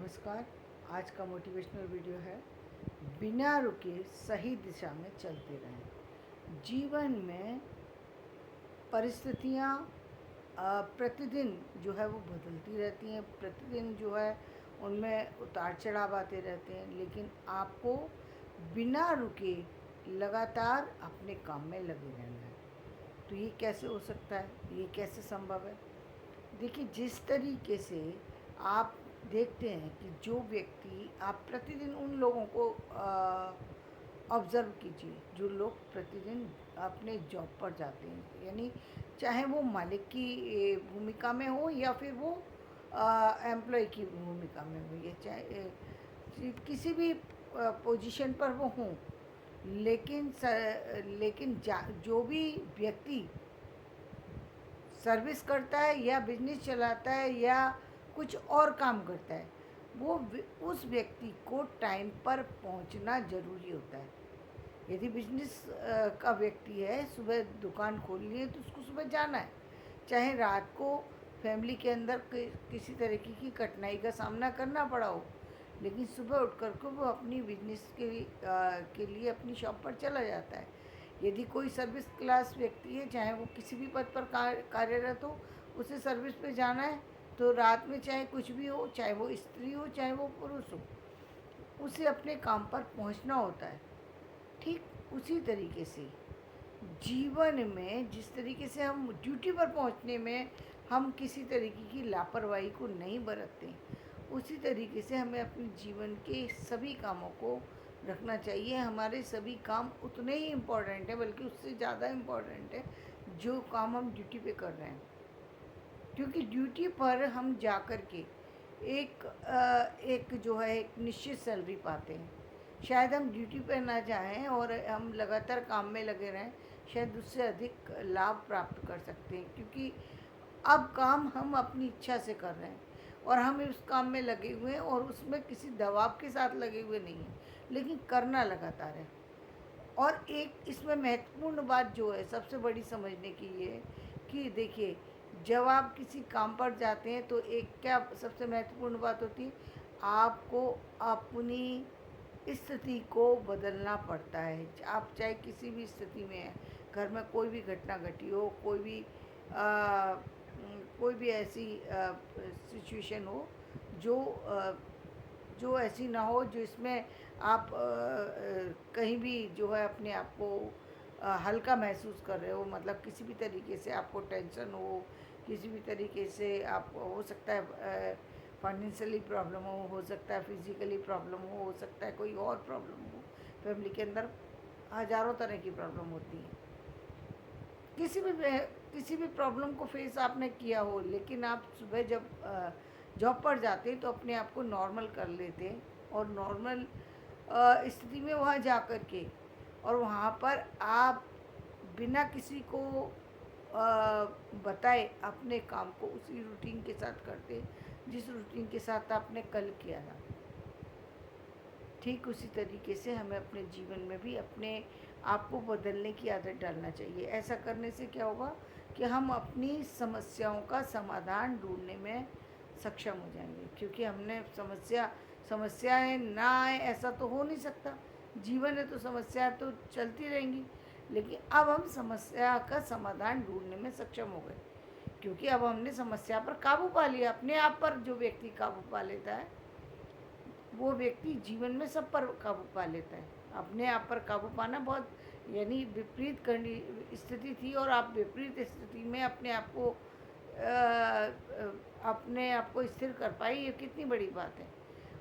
नमस्कार। आज का मोटिवेशनल वीडियो है, बिना रुके सही दिशा में चलते रहें। जीवन में परिस्थितियाँ प्रतिदिन जो है वो बदलती रहती हैं, प्रतिदिन जो है उनमें उतार चढ़ाव आते रहते हैं, लेकिन आपको बिना रुके लगातार अपने काम में लगे रहना है। तो ये कैसे हो सकता है, ये कैसे संभव है? देखिए, जिस तरीके से आप देखते हैं कि जो व्यक्ति, आप प्रतिदिन उन लोगों को ऑब्ज़र्व कीजिए जो लोग प्रतिदिन अपने जॉब पर जाते हैं, यानी चाहे वो मालिक की भूमिका में हो या फिर वो एम्प्लॉय की भूमिका में हो, या चाहे किसी भी पोजीशन पर वो हों, लेकिन जो भी व्यक्ति सर्विस करता है या बिजनेस चलाता है या कुछ और काम करता है, वो उस व्यक्ति को टाइम पर पहुंचना ज़रूरी होता है। यदि बिजनेस का व्यक्ति है, सुबह दुकान खोलनी है तो उसको सुबह जाना है, चाहे रात को फैमिली के अंदर किसी तरीके की कठिनाई का सामना करना पड़ा हो, लेकिन सुबह उठ कर के वो अपनी बिजनेस के लिए अपनी शॉप पर चला जाता है। यदि कोई सर्विस क्लास व्यक्ति है, चाहे वो किसी भी पद पर कार्यरत हो, उसे सर्विस पे जाना है, तो रात में चाहे कुछ भी हो, चाहे वो स्त्री हो चाहे वो पुरुष हो, उसे अपने काम पर पहुंचना होता है। ठीक उसी तरीके से जीवन में जिस तरीके से हम ड्यूटी पर पहुंचने में हम किसी तरीके की लापरवाही को नहीं बरतते, उसी तरीके से हमें अपने जीवन के सभी कामों को रखना चाहिए। हमारे सभी काम उतने ही इम्पोर्टेंट हैं, बल्कि उससे ज़्यादा इम्पोर्टेंट है जो काम हम ड्यूटी पे कर रहे हैं, क्योंकि ड्यूटी पर हम जा कर के एक जो है एक निश्चित सैलरी पाते हैं। शायद हम ड्यूटी पर ना जाएं और हम लगातार काम में लगे रहें, शायद उससे अधिक लाभ प्राप्त कर सकते हैं, क्योंकि अब काम हम अपनी इच्छा से कर रहे हैं और हम उस काम में लगे हुए हैं और उसमें किसी दबाव के साथ लगे हुए नहीं हैं, लेकिन करना लगातार है। और एक इसमें महत्वपूर्ण बात जो है, सबसे बड़ी समझने की ये है कि देखिए, जब आप किसी काम पर जाते हैं तो एक क्या सबसे महत्वपूर्ण बात होती है, आपको अपनी स्थिति को बदलना पड़ता है। आप चाहे किसी भी स्थिति में हैं, घर में कोई भी घटना घटी हो, कोई भी ऐसी सिचुएशन हो जो ऐसी ना हो जो इसमें आप कहीं भी जो है अपने आप को हल्का महसूस कर रहे हो, मतलब किसी भी तरीके से आपको टेंशन हो, किसी भी तरीके से आप, हो सकता है फाइनेंशियली प्रॉब्लम हो सकता है फिज़िकली प्रॉब्लम हो सकता है कोई और प्रॉब्लम हो। फैमिली के अंदर हज़ारों तरह की प्रॉब्लम होती है। किसी भी प्रॉब्लम को फेस आपने किया हो, लेकिन आप सुबह जब जॉब पर जाते तो अपने आप को नॉर्मल कर लेते, और नॉर्मल स्थिति में वहाँ जा कर के, और वहाँ पर आप बिना किसी को बताए अपने काम को उसी रूटीन के साथ करते जिस रूटीन के साथ आपने कल किया था। ठीक उसी तरीके से हमें अपने जीवन में भी अपने आप को बदलने की आदत डालना चाहिए। ऐसा करने से क्या होगा कि हम अपनी समस्याओं का समाधान ढूंढने में सक्षम हो जाएंगे, क्योंकि हमने समस्याएं ना आए ऐसा तो हो नहीं सकता। जीवन है तो समस्या तो चलती रहेंगी, लेकिन अब हम समस्या का समाधान ढूंढने में सक्षम हो गए, क्योंकि अब हमने समस्या पर काबू पा लिया। अपने आप पर जो व्यक्ति काबू पा लेता है, वो व्यक्ति जीवन में सब पर काबू पा लेता है। अपने आप पर काबू पाना बहुत, यानी विपरीत करनी स्थिति थी, और आप विपरीत स्थिति में अपने आप को स्थिर कर पाए, ये कितनी बड़ी बात है।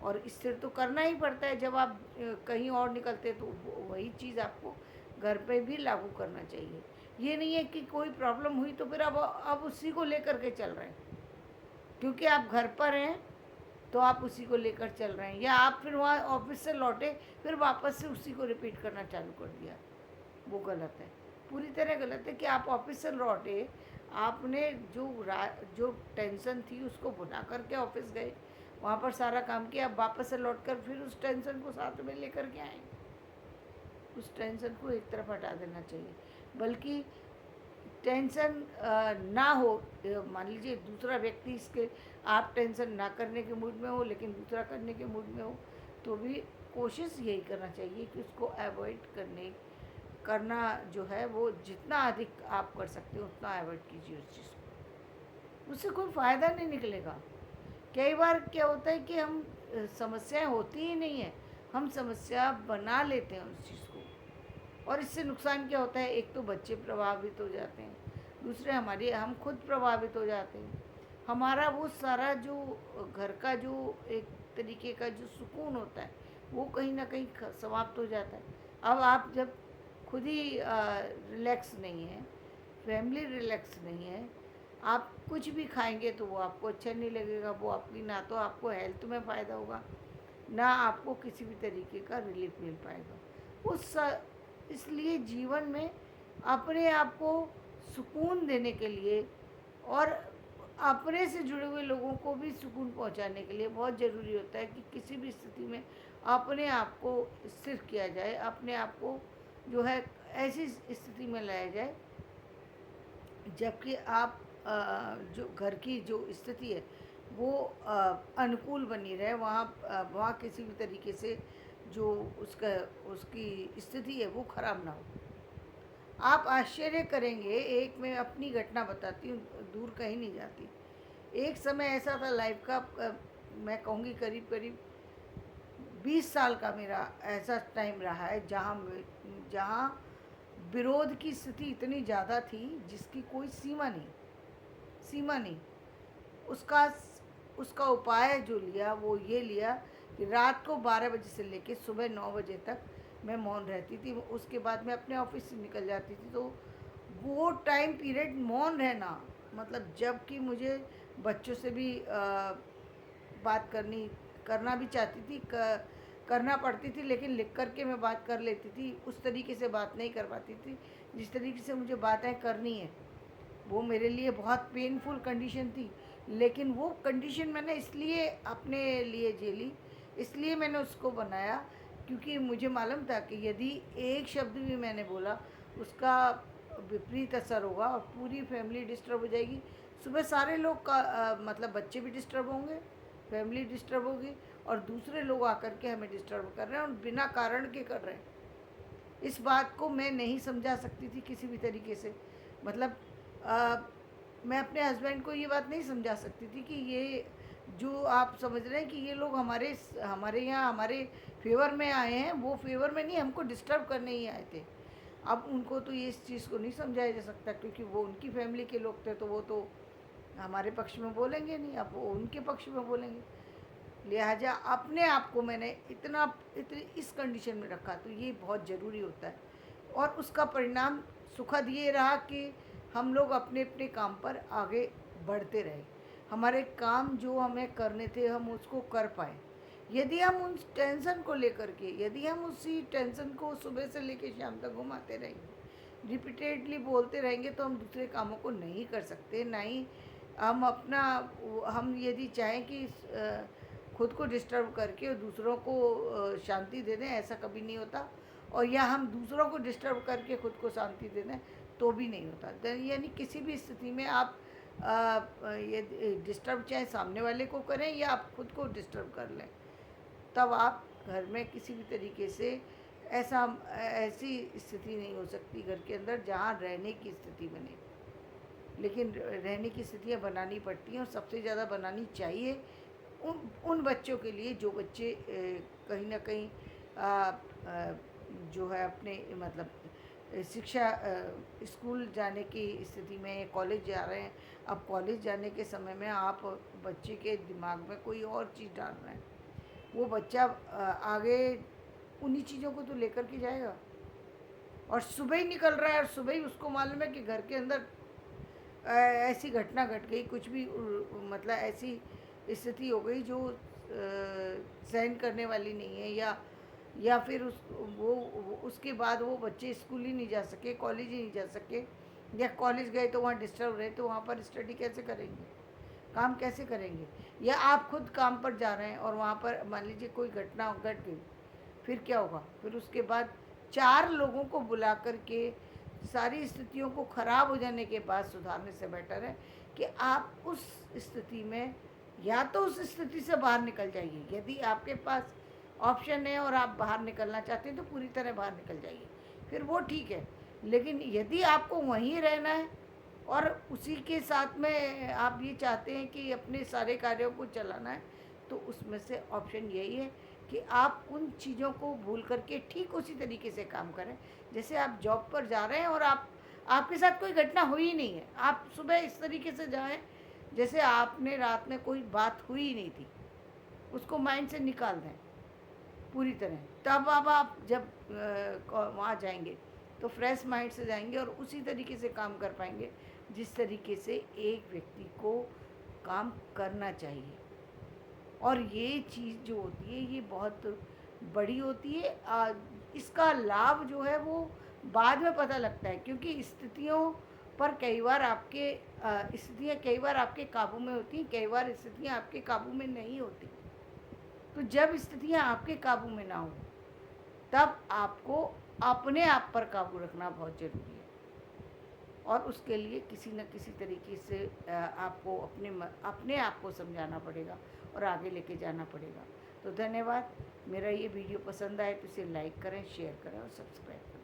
और स्थिर तो करना ही पड़ता है। जब आप कहीं और निकलते तो वही चीज़ आपको घर पे भी लागू करना चाहिए। ये नहीं है कि कोई प्रॉब्लम हुई तो फिर अब उसी को लेकर के चल रहे हैं, क्योंकि आप घर पर हैं तो आप उसी को लेकर चल रहे हैं, या आप फिर वहाँ ऑफिस से लौटे फिर वापस से उसी को रिपीट करना चालू कर दिया। वो गलत है, पूरी तरह गलत है कि आप ऑफिस से लौटे, आपने जो टेंशन थी उसको भुला करके ऑफिस गए, वहाँ पर सारा काम किया, अब वापस से लौट कर फिर उस टेंशन को साथ में लेकर के आए। उस टेंशन को एक तरफ हटा देना चाहिए, बल्कि टेंशन ना हो। मान लीजिए दूसरा व्यक्ति इसके आप टेंशन ना करने के मूड में हो लेकिन दूसरा करने के मूड में हो, तो भी कोशिश यही करना चाहिए कि उसको अवॉइड करना जो है वो जितना अधिक आप कर सकते हो उतना अवॉइड कीजिए उस चीज़ को। उससे कोई फ़ायदा नहीं निकलेगा। कई बार क्या होता है कि हम समस्याएं होती ही नहीं है, हम समस्या बना लेते हैं उस चीज़ को। और इससे नुकसान क्या होता है, एक तो बच्चे प्रभावित हो जाते हैं, दूसरे हमारी हम खुद प्रभावित हो जाते हैं। हमारा वो सारा जो घर का जो एक तरीके का जो सुकून होता है वो कहीं ना कहीं समाप्त हो जाता है। अब आप जब खुद ही रिलैक्स नहीं है, फैमिली रिलैक्स नहीं है, आप कुछ भी खाएंगे तो वो आपको अच्छा नहीं लगेगा, वो आपकी ना तो आपको हेल्थ में फ़ायदा होगा, ना आपको किसी भी तरीके का रिलीफ मिल पाएगा। इसलिए जीवन में अपने आप को सुकून देने के लिए और अपने से जुड़े हुए लोगों को भी सुकून पहुंचाने के लिए बहुत ज़रूरी होता है कि किसी भी स्थिति में अपने आप को स्थिर किया जाए, अपने आप को जो है ऐसी स्थिति में लाया जाए जबकि आप जो घर की जो स्थिति है वो अनुकूल बनी रहे, वहाँ किसी भी तरीके से जो उसका उसकी स्थिति है वो ख़राब ना हो। आप आश्चर्य करेंगे, एक मैं अपनी घटना बताती हूँ, दूर कहीं नहीं जाती। एक समय ऐसा था लाइफ का, मैं कहूँगी करीब करीब 20 साल का मेरा ऐसा टाइम रहा है जहाँ विरोध की स्थिति इतनी ज़्यादा थी जिसकी कोई सीमा नहीं। उसका उसका उपाय जो लिया वो ये लिया कि रात को 12 बजे से लेकर सुबह 9 बजे तक मैं मौन रहती थी। उसके बाद मैं अपने ऑफिस से निकल जाती थी। तो वो टाइम पीरियड मौन रहना, मतलब जब कि मुझे बच्चों से भी बात करना भी चाहती थी, करना पड़ती थी, लेकिन लिख कर के मैं बात कर लेती थी। उस तरीके से बात नहीं कर पाती थी जिस तरीके से मुझे बातें करनी है। वो मेरे लिए बहुत पेनफुल कंडीशन थी, लेकिन वो कंडीशन मैंने इसलिए अपने लिए झेली, इसलिए मैंने उसको बनाया क्योंकि मुझे मालूम था कि यदि एक शब्द भी मैंने बोला उसका विपरीत असर होगा और पूरी फैमिली डिस्टर्ब हो जाएगी। सुबह सारे लोग का मतलब बच्चे भी डिस्टर्ब होंगे, फैमिली डिस्टर्ब होगी और दूसरे लोग आकर के हमें डिस्टर्ब कर रहे हैं और बिना कारण के कर रहे हैं। इस बात को मैं नहीं समझा सकती थी किसी भी तरीके से। मतलब मैं अपने हस्बैंड को ये बात नहीं समझा सकती थी कि ये जो आप समझ रहे हैं कि ये लोग हमारे यहाँ हमारे फेवर में आए हैं, वो फेवर में नहीं, हमको डिस्टर्ब करने ही आए थे। अब उनको तो ये इस चीज़ को नहीं समझाया जा सकता क्योंकि वो उनकी फैमिली के लोग थे, तो वो तो हमारे पक्ष में बोलेंगे नहीं, अब वो उनके पक्ष में बोलेंगे। लिहाजा अपने आप को मैंने इतनी इस कंडीशन में रखा, तो ये बहुत ज़रूरी होता है। और उसका परिणाम सुखद ये रहा कि हम लोग अपने अपने काम पर आगे बढ़ते रहे। हमारे काम जो हमें करने थे हम उसको कर पाए। यदि हम उस टेंशन को लेकर के, यदि हम उसी टेंशन को सुबह से लेकर शाम तक घुमाते रहेंगे, रिपीटेडली बोलते रहेंगे, तो हम दूसरे कामों को नहीं कर सकते। ना ही हम यदि चाहें कि खुद को डिस्टर्ब करके और दूसरों को शांति दे दें, ऐसा कभी नहीं होता। और या हम दूसरों को डिस्टर्ब करके खुद को शांति दे दें तो भी नहीं होता। यानी किसी भी स्थिति में आप ये डिस्टर्ब चाहे सामने वाले को करें या आप खुद को डिस्टर्ब कर लें, तब आप घर में किसी भी तरीके से ऐसी स्थिति नहीं हो सकती घर के अंदर जहाँ रहने की स्थिति बने। लेकिन रहने की स्थितियाँ बनानी पड़ती हैं और सबसे ज़्यादा बनानी चाहिए उन बच्चों के लिए जो बच्चे कहीं ना कहीं जो है अपने मतलब शिक्षा स्कूल जाने की स्थिति में, कॉलेज जा रहे हैं। अब कॉलेज जाने के समय में आप बच्चे के दिमाग में कोई और चीज़ डाल रहे हैं, वो बच्चा आगे उन्हीं चीज़ों को तो लेकर के जाएगा। और सुबह ही निकल रहा है और सुबह ही उसको मालूम है कि घर के अंदर ऐसी घटना घट गई, कुछ भी मतलब ऐसी स्थिति हो गई जो सहन करने वाली नहीं है, या फिर उसके बाद वो बच्चे स्कूल ही नहीं जा सके, कॉलेज ही नहीं जा सके, या कॉलेज गए तो वहाँ डिस्टर्ब रहे, तो वहाँ पर स्टडी कैसे करेंगे, काम कैसे करेंगे। या आप खुद काम पर जा रहे हैं और वहाँ पर मान लीजिए कोई घटना घट गई, फिर क्या होगा। फिर उसके बाद 4 लोगों को बुला कर के सारी स्थितियों को ख़राब हो जाने के बाद सुधारने से बेटर है कि आप उस स्थिति में या तो उस स्थिति से बाहर निकल जाइए, यदि आपके पास ऑप्शन है और आप बाहर निकलना चाहते हैं तो पूरी तरह बाहर निकल जाइए, फिर वो ठीक है। लेकिन यदि आपको वहीं रहना है और उसी के साथ में आप ये चाहते हैं कि अपने सारे कार्यों को चलाना है, तो उसमें से ऑप्शन यही है कि आप उन चीज़ों को भूल करके ठीक उसी तरीके से काम करें। जैसे आप जॉब पर जा रहे हैं और आपके साथ कोई घटना हुई ही नहीं है, आप सुबह इस तरीके से जाएं जैसे आपने रात में कोई बात हुई ही नहीं थी, उसको माइंड से निकाल दें पूरी तरह। तब अब आप जब वहाँ जाएंगे तो फ्रेश माइंड से जाएंगे और उसी तरीके से काम कर पाएंगे जिस तरीके से एक व्यक्ति को काम करना चाहिए। और ये चीज़ जो होती है ये बहुत बड़ी होती है। इसका लाभ जो है वो बाद में पता लगता है, क्योंकि स्थितियों पर कई बार स्थितियाँ कई बार आपके काबू में होती हैं, कई बार स्थितियाँ आपके काबू में नहीं होती। तो जब स्थितियाँ आपके काबू में ना हो तब आपको अपने आप पर काबू रखना बहुत ज़रूरी है, और उसके लिए किसी न किसी तरीके से आपको अपने आप को समझाना पड़ेगा और आगे लेके जाना पड़ेगा। तो धन्यवाद। मेरा ये वीडियो पसंद आए तो इसे लाइक करें, शेयर करें और सब्सक्राइब करें।